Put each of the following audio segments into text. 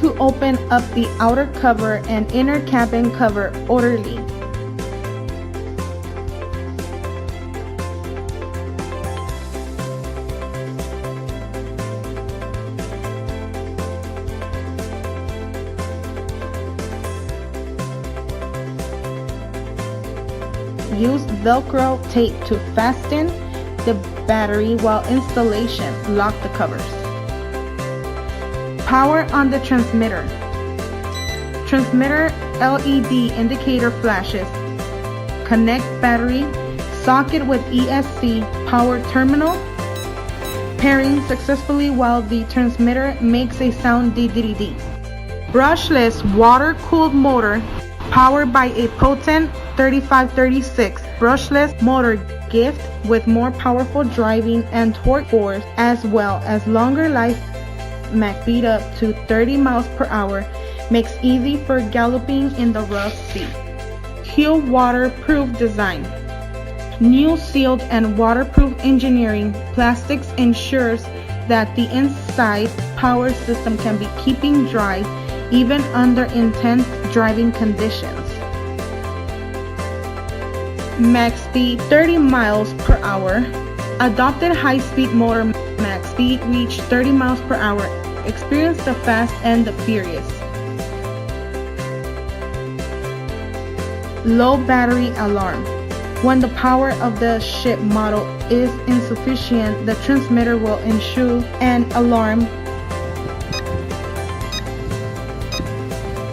to open up the outer cover and inner cabin cover orderly. Use Velcro tape to fasten the battery while installation. Lock the covers. Power on the transmitter. Transmitter LED indicator flashes. Connect battery. Socket with ESC power terminal. Pairing successfully while the transmitter makes a sound DDD. Brushless water-cooled motor powered by a potent 3536 brushless motor gift with more powerful driving and torque force, as well as longer life. Max speed up to 30 miles per hour, makes easy for galloping in the rough sea. Heel waterproof design. New sealed and waterproof engineering plastics ensures that the inside power system can be keeping dry even under intense driving conditions. Max speed 30 miles per hour. Adopted high-speed motor. Max speed reach 30 miles per hour. Experience the fast and the furious. Low battery alarm. When the power of the ship model is insufficient, the transmitter will issue an alarm.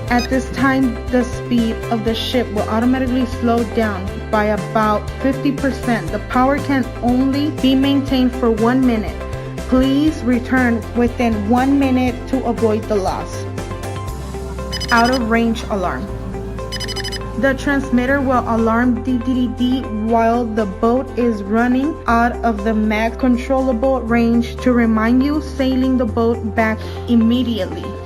At this time, the speed of the ship will automatically slow down by about 50%. The power can only be maintained for 1 minute. Please return within 1 minute to avoid the loss. Out of range alarm. The transmitter will alarm DDD while the boat is running out of the max controllable range to remind you sailing the boat back immediately.